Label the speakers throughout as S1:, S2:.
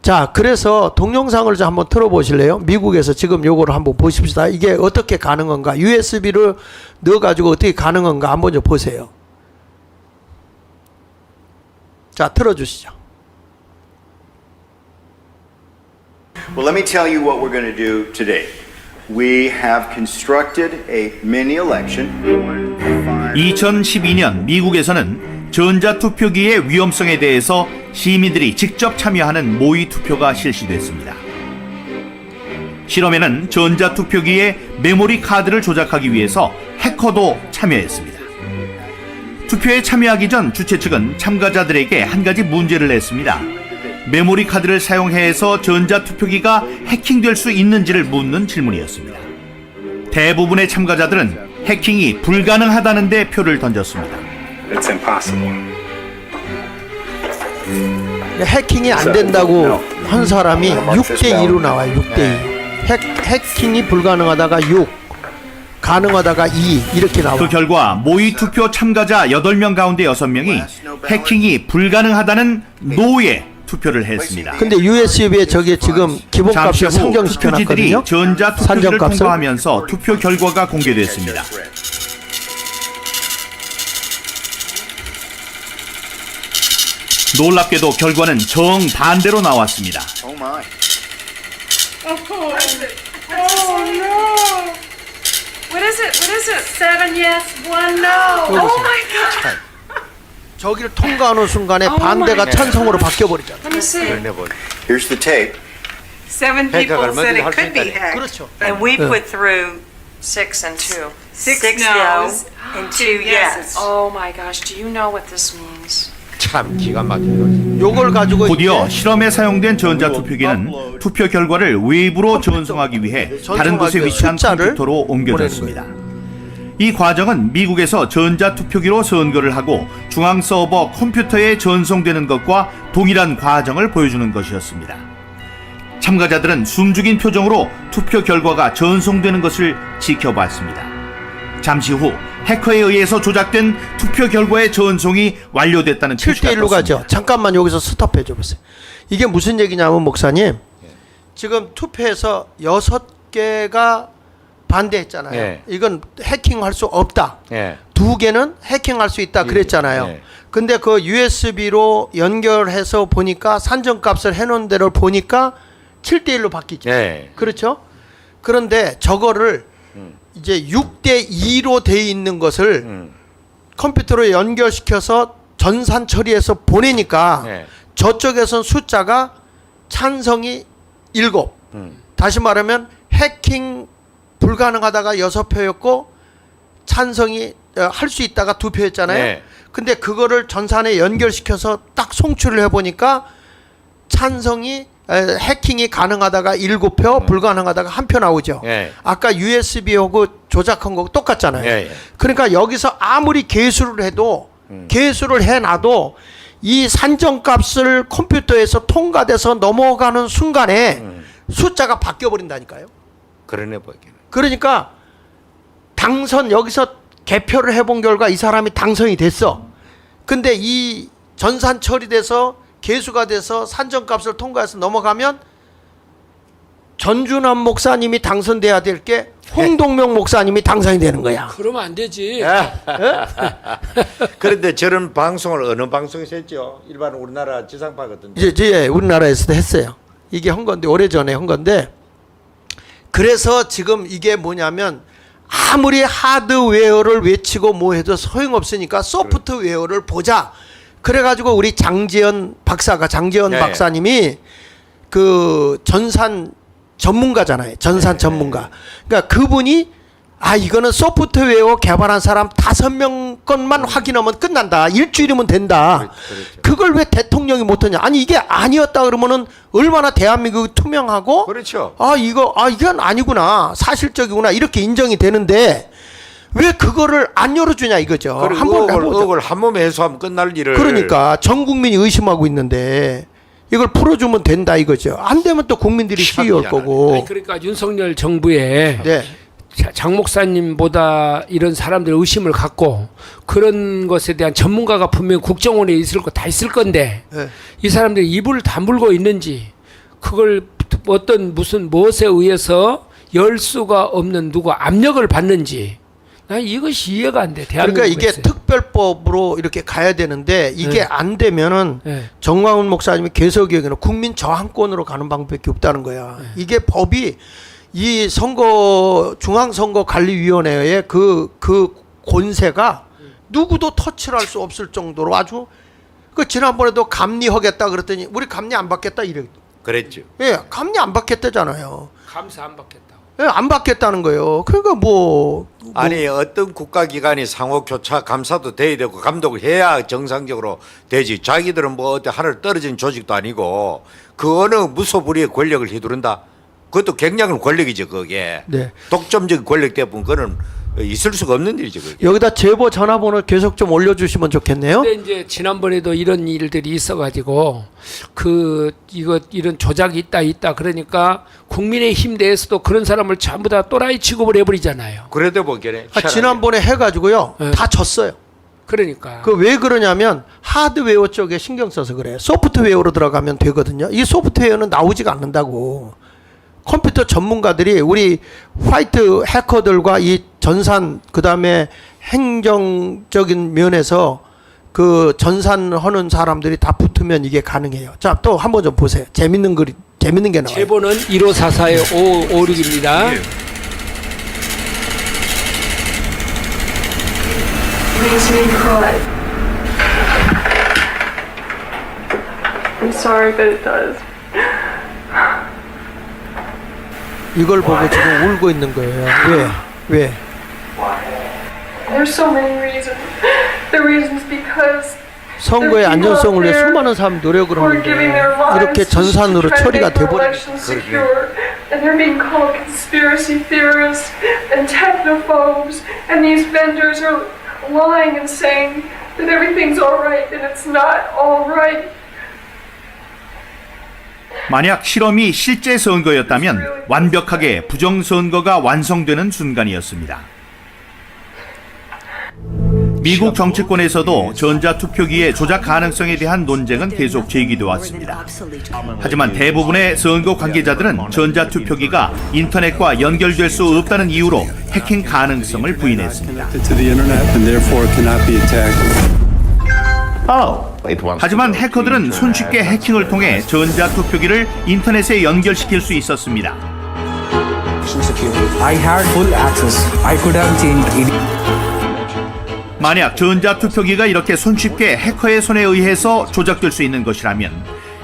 S1: 자, 그래서 동영상을 좀 한번 틀어보실래요? 미국에서 지금 요거를 한번 보십시다. 이게 어떻게 가능한가? USB를 넣어가지고 어떻게 가능한가? 한번 좀 보세요. 자, 틀어주시죠.
S2: Well, let me tell you what we're going to do today. We have constructed a mini election.
S3: 2012년 미국에서는 전자투표기의 위험성에 대해서 시민들이 직접 참여하는 모의 투표가 실시됐습니다. 실험에는 전자투표기의 메모리 카드를 조작하기 위해서 해커도 참여했습니다. 투표에 참여하기 전 주최 측은 참가자들에게 한 가지 문제를 냈습니다. 메모리 카드를 사용해서 전자투표기가 해킹될 수 있는지를 묻는 질문이었습니다. 대부분의 참가자들은 해킹이 불가능하다는데 표를 던졌습니다.
S2: It's impossible.
S1: 해킹이 안 된다고 한 사람이 6대2로 나와요. 6대2. 해킹이 불가능하다가 6, 가능하다가 2 이렇게 나와요.
S3: 그 결과 모의 투표 참가자 8명 가운데 6명이 해킹이 불가능하다는 노에 투표를 했습니다.
S1: 근데 USB에 저게 지금 기본값을
S3: 잠시 후
S1: 상정시켜
S3: 투표지들이
S1: 놨거든요.
S3: 전자투표기를
S1: 산정값을.
S3: 통과하면서 투표 결과가 공개됐습니다. 놀랍게도 결과는 정반대로 나왔습니다.
S2: Oh my.
S4: Oh no! What is it? What is it? 7 yes, 1 no. Oh my god!
S1: 저기를 통과하는 순간에
S4: Oh
S1: 반대가
S4: my
S1: 찬성으로 바뀌어버리잖아요.
S4: Let me see.
S2: Here's the tape.
S5: 7 people said it could be hacked.
S1: 그렇죠.
S5: And we put through
S4: 6 and 2.
S5: 6 no's and 2 yeses.
S4: Oh my gosh, do you know what this means?
S6: 참 기가 막힌 거지.
S1: 요걸 가지고
S3: 곧이어
S1: 이제
S3: 실험에 사용된 전자투표기는 투표 결과를 외부로 전송하기 위해 다른 곳에 위치한
S1: 숫자를
S3: 컴퓨터로 옮겨졌습니다. 이 과정은 미국에서 전자투표기로 선거를 하고 중앙 서버 컴퓨터에 전송되는 것과 동일한 과정을 보여주는 것이었습니다. 참가자들은 숨죽인 표정으로 투표 결과가 전송되는 것을 지켜봤습니다. 잠시 후 해커에 의해서 조작된 투표 결과의 전송이 완료됐다는 표시가
S1: 7대1로 가죠.
S3: 떴습니다.
S1: 잠깐만 여기서 스톱해 줘 보세요. 이게 무슨 얘기냐면 목사님, 지금 투표에서 6개가 반대했잖아요.
S6: 예.
S1: 이건 해킹할 수 없다.
S6: 예.
S1: 2개는 해킹할 수 있다 그랬잖아요.
S6: 예.
S1: 근데 그 USB로 연결해서 보니까 산정값을 해놓은 대로 보니까 7대1로 바뀌죠.
S6: 예.
S1: 그렇죠? 그런데 저거를 이제 6대2로 돼 있는 것을 컴퓨터로 연결시켜서 전산 처리해서 보내니까
S6: 예.
S1: 저쪽에선 숫자가 찬성이 7. 다시 말하면 해킹 불가능하다가 6표였고 찬성이 할 수 있다가 2표였잖아요.
S6: 네.
S1: 근데 그거를 전산에 연결시켜서 딱 송출을 해보니까 찬성이 해킹이 가능하다가 7표, 불가능하다가 1표 나오죠.
S6: 예.
S1: 아까 USB하고 조작한 거 똑같잖아요.
S6: 예, 예.
S1: 그러니까 여기서 아무리 개수를 해도 개수를 해놔도 이 산정값을 컴퓨터에서 통과돼서 넘어가는 순간에 숫자가 바뀌어버린다니까요.
S6: 그러네 보기는.
S1: 그러니까 당선 여기서 개표를 해본 결과 이 사람이 당선이 됐어. 근데 이 전산 처리돼서 개수가 돼서 산정값을 통과해서 넘어가면 전준환 목사님이 당선돼야 될 게 홍동명 목사님이 당선이 되는 거야.
S7: 그러면 안 되지.
S6: 그런데 저런 방송을 어느 방송에서 했죠? 일반 우리나라 지상파 같은.
S1: 이제 우리나라에서도 했어요. 이게 한 건데 오래전에 한 건데 그래서 지금 이게 뭐냐면 아무리 하드웨어를 외치고 뭐 해도 소용없으니까 소프트웨어를 보자. 그래가지고 우리 장지연
S6: 네.
S1: 박사님이 그 전산 전문가잖아요. 전산 전문가. 그러니까 그분이 이거는 소프트웨어 개발한 사람 5명 것만 확인하면 끝난다. 일주일이면 된다.
S6: 그렇죠.
S1: 그걸 왜 대통령이 못하냐? 아니 이게 아니었다 그러면은 얼마나 대한민국이 투명하고
S6: 그렇죠.
S1: 이건 아니구나. 사실적이구나. 이렇게 인정이 되는데 왜 그거를 안 열어주냐 이거죠. 한번
S6: 의혹을 한 몸에 해소하면 끝날 일을.
S1: 그러니까 전 국민이 의심하고 있는데 이걸 풀어주면 된다 이거죠. 안 되면 또 국민들이 시위할 거고.
S7: 아니, 그러니까 윤석열 정부에
S1: 네.
S7: 장 목사님보다 이런 사람들 의심을 갖고 그런 것에 대한 전문가가 분명 국정원에 있을 거 다 있을 건데
S1: 네.
S7: 이 사람들이 입을 다물고 있는지 그걸 어떤 무슨 무엇에 의해서 열 수가 없는 누구 압력을 받는지 난 이것이 이해가 안 돼.
S1: 그러니까 이게
S7: 대한민국에서.
S1: 특별법으로 이렇게 가야 되는데 이게
S7: 네.
S1: 안 되면은
S7: 네.
S1: 정광훈 목사님이 개석의견은 국민 저항권으로 가는 방법밖에 없다는 거야.
S7: 네.
S1: 이게 법이 이 선거 중앙선거관리위원회의 그 권세가 누구도 터치를 할 수 없을 정도로 아주 그 지난번에도 감리하겠다 그랬더니 우리 감리 안 받겠다 이래.
S6: 그랬죠.
S1: 예, 감리 안 받겠다잖아요.
S7: 감사 안 받겠다고.
S1: 예, 안 받겠다는 거예요. 그러니까 뭐
S6: 아니 어떤 국가기관이 상호 교차 감사도 돼야 되고 감독을 해야 정상적으로 되지. 자기들은 뭐 어디 하늘 떨어진 조직도 아니고 그 어느 무소불위의 권력을 휘두른다. 그것도 굉장한 권력이죠. 그게
S1: 네.
S6: 독점적인 권력 때문에 그거는 있을 수가 없는 일이죠. 그게.
S1: 여기다 제보 전화번호 계속 좀 올려주시면 좋겠네요.
S7: 근데 이제 지난번에도 이런 일들이 있어가지고 이런 조작이 있다 그러니까 국민의힘 내에서도 그런 사람을 전부 다 또라이 취급을 해버리잖아요.
S6: 그래도 보기에는
S1: 지난번에 해가지고요
S7: 네.
S1: 다 졌어요.
S7: 그러니까
S1: 그 왜 그러냐면 하드웨어 쪽에 신경 써서 그래. 소프트웨어로 들어가면 되거든요. 이 소프트웨어는 나오지가 않는다고. 컴퓨터 전문가들이 우리 화이트 해커들과 이 전산 그다음에 행정적인 면에서 그 전산하는 사람들이 다 붙으면 이게 가능해요. 자, 또 한번 좀 보세요. 재밌는 게 나와요.
S7: 제보는 1544의 556입니다.
S4: Makes me cry. I'm sorry, but it does.
S1: 이걸 보고 지금 울고 있는 거예요. 왜?
S4: There's so many reasons. The reason's because
S1: 선거의 안전성을 위해 수많은 사람 노력을 하는데 이렇게 전산으로 처리가 돼버리는
S4: And they're being called conspiracy theorists and technophobes, and these vendors are lying and saying that everything's all right, and it's not all right.
S3: 만약 실험이 실제 선거였다면 완벽하게 부정선거가 완성되는 순간이었습니다. 미국 정치권에서도 전자투표기의 조작 가능성에 대한 논쟁은 계속 제기돼 왔습니다. 하지만 대부분의 선거 관계자들은 전자투표기가 인터넷과 연결될 수 없다는 이유로 해킹 가능성을 부인했습니다. 하지만 해커들은 손쉽게 해킹을 통해 전자투표기를 인터넷에 연결시킬 수 있었습니다.
S8: I had full access. I could have changed it.
S3: 만약 전자투표기가 이렇게 손쉽게 해커의 손에 의해서 조작될 수 있는 것이라면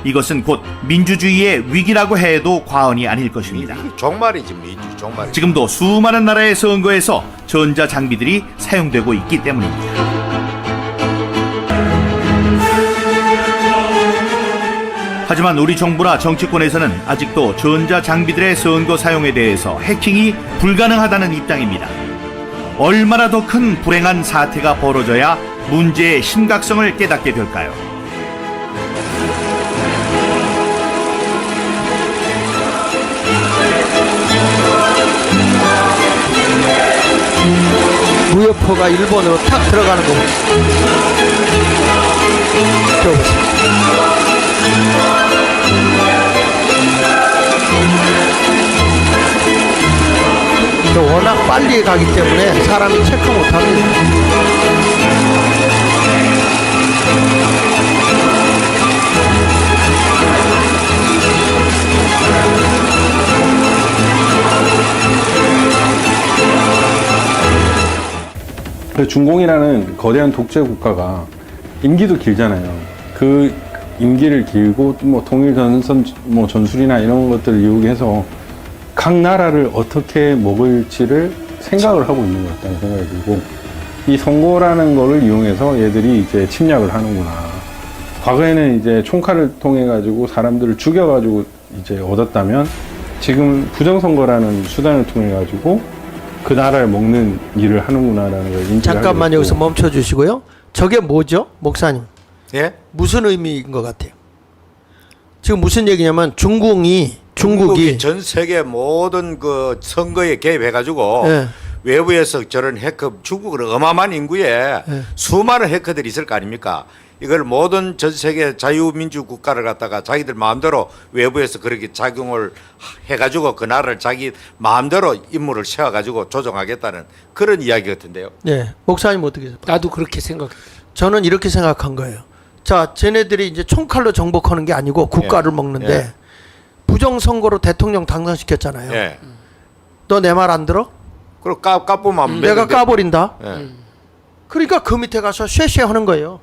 S3: 이것은 곧 민주주의의 위기라고 해도 과언이 아닐 것입니다.
S6: 종말이지 민주 종말.
S3: 지금도 수많은 나라의 선거에서 전자장비들이 사용되고 있기 때문입니다. 하지만 우리 정부나 정치권에서는 아직도 전자장비들의 선거 사용에 대해서 해킹이 불가능하다는 입장입니다. 얼마나 더 큰 불행한 사태가 벌어져야 문제의 심각성을 깨닫게 될까요?
S1: 무협호가 일본으로 탁 들어가는 거 워낙 빨리 가기 때문에 사람이 체크 못합니다.
S9: 중공이라는 거대한 독재 국가가 임기도 길잖아요. 그 임기를 길고 뭐 통일 전선 뭐 전술이나 이런 것들을 이용해서 각 나라를 어떻게 먹을지를 생각을 하고 있는 것 같다는 생각이 들고, 이 선거라는 거를 이용해서 얘들이 이제 침략을 하는구나. 과거에는 이제 총칼을 통해 가지고 사람들을 죽여 가지고 이제 얻었다면 지금 부정선거라는 수단을 통해 가지고 그 나라를 먹는 일을 하는구나라는 걸 인지하게
S1: 잠깐만
S9: 됐고.
S1: 여기서 멈춰 주시고요. 저게 뭐죠, 목사님?
S6: 예?
S1: 무슨 의미인 것 같아요? 지금 무슨 얘기냐면 중국이
S6: 전 세계 모든 그 선거에 개입해가지고
S1: 예.
S6: 외부에서 저런 해커 중국은 어마어마한 인구에 수많은 해커들이 있을 거 아닙니까? 이걸 모든 전 세계 자유민주 국가를 갖다가 자기들 마음대로 외부에서 그렇게 작용을 해가지고 그 나라를 자기 마음대로 임무를 세워가지고 조정하겠다는 그런 이야기 같은데요.
S1: 네, 목사님 어떻게 생각해요?
S7: 나도 그렇게 생각해.
S1: 저는 이렇게 생각한 거예요. 자, 쟤네들이 이제 총칼로 정복하는 게 아니고 국가를 먹는데
S6: 예.
S1: 부정선거로 대통령 당선시켰잖아요.
S6: 예.
S1: 너 내 말 안 들어?
S6: 그리고 까보면
S1: 내가 까버린다.
S6: 예.
S1: 그러니까 그 밑에 가서 쉐쉐 하는 거예요.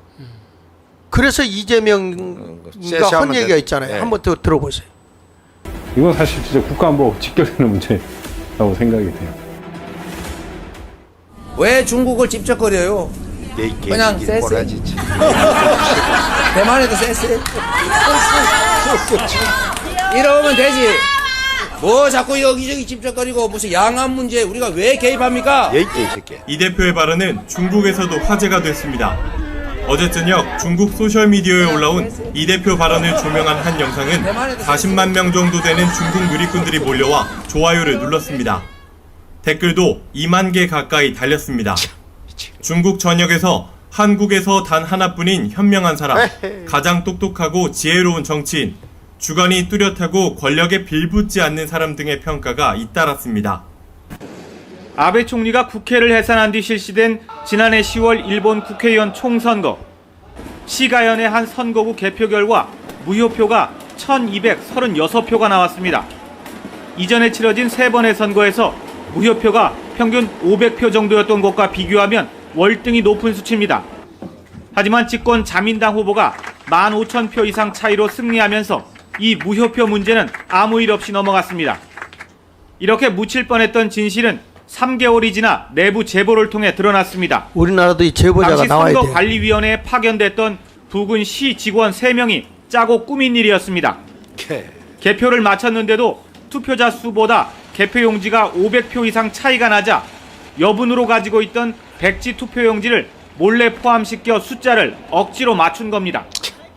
S1: 그래서 이재명가
S6: 쉐쉐하면
S1: 한 얘기가
S6: 돼.
S1: 있잖아요.
S6: 예.
S1: 한번 들어보세요.
S9: 이건 사실 진짜 국가안보 직결되는 문제라고 생각이 돼요.
S8: 왜 중국을 집적거려요? 그냥
S6: 꼬라지.
S8: 대만에도 쎄쎄. 이러면 되지. 뭐 자꾸 여기저기 집적거리고 무슨 양안 문제 우리가 왜 개입합니까?
S6: 예있게 이 새끼.
S10: 이 대표의 발언은 중국에서도 화제가 됐습니다. 어제 저녁 중국 소셜미디어에 올라온 이 대표 발언을 조명한 한 영상은 40만 명 정도 되는 중국 누리꾼들이 몰려와 좋아요를 눌렀습니다. 댓글도 2만 개 가까이 달렸습니다. 중국 전역에서 한국에서 단 하나뿐인 현명한 사람, 가장 똑똑하고 지혜로운 정치인, 주관이 뚜렷하고 권력에 빌붙지 않는 사람 등의 평가가 잇따랐습니다. 아베 총리가 국회를 해산한 뒤 실시된 지난해 10월 일본 국회의원 총선거. 시가연의 한 선거구 개표 결과 무효표가 1236표가 나왔습니다. 이전에 치러진 3번의 선거에서 무효표가 평균 500표 정도였던 것과 비교하면 월등히 높은 수치입니다. 하지만 집권 자민당 후보가 15,000표 이상 차이로 승리하면서 이 무효표 문제는 아무 일 없이 넘어갔습니다. 이렇게 묻힐 뻔했던 진실은 3개월이 지나 내부 제보를 통해 드러났습니다.
S1: 우리나라도 이 제보자가
S10: 당시
S1: 나와야 돼요.
S10: 선거관리위원회에 파견됐던 부근 시 직원 3명이 짜고 꾸민 일이었습니다. 개표를 마쳤는데도 투표자 수보다 개표용지가 500표 이상 차이가 나자 여분으로 가지고 있던 백지 투표용지를 몰래 포함시켜 숫자를 억지로 맞춘 겁니다.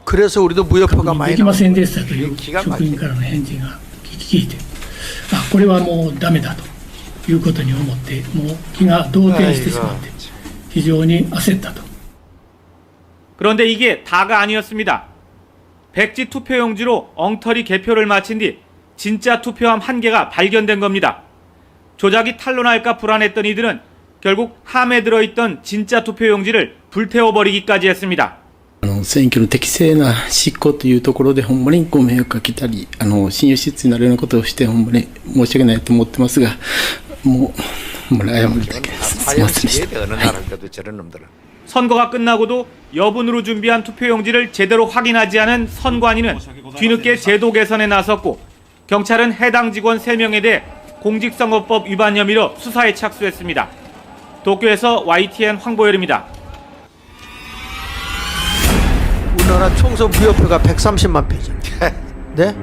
S1: 그래서 우리도 무효표가 많이
S11: でき
S1: 나와요.
S11: ませんでしたという
S6: 気が
S11: 職員からの返事が聞いて、これはもうダメだということに思って、もう気が動転してしまって非常に焦ったと。
S10: 그런데 이게 다가 아니었습니다. 백지 투표용지로 엉터리 개표를 마친 뒤 진짜 투표함 1개가 발견된 겁니다. 조작이 탄로날까 불안했던 이들은 결국 함에 들어있던 진짜 투표용지를 불태워버리기까지 했습니다.
S11: 選挙の適正な執行というところでほんまにご迷惑かけたり、信用失墜になるようなことをしてほんまに申し訳ないと思ってますが、もう謝るだけです。すいませんでした。
S6: 어느 나라 가도 저런 놈들은.
S10: 선거가 끝나고도 여분으로 준비한 투표용지를 제대로 확인하지 않은 선관위는 뒤늦게 제도 개선에 나섰고 경찰은 해당 직원 3명에 대해 공직선거법 위반 혐의로 수사에 착수했습니다. 도쿄에서 YTN 황보열입니다.
S1: 우리나라 총선 무효표가 130만 표죠. 네?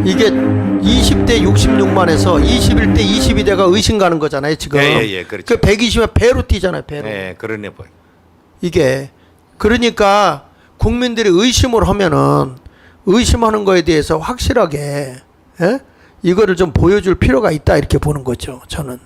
S1: 이게 20대 66만에서 21대 22대가 의심 가는 거잖아요, 지금.
S6: 예, 그렇죠.
S1: 그 120만 배로 뛰잖아요, 배로.
S6: 네, 그러네 보여.
S1: 이게 그러니까 국민들이 의심을 하면은 의심하는 거에 대해서 확실하게 이거를 좀 보여줄 필요가 있다 이렇게 보는 거죠, 저는.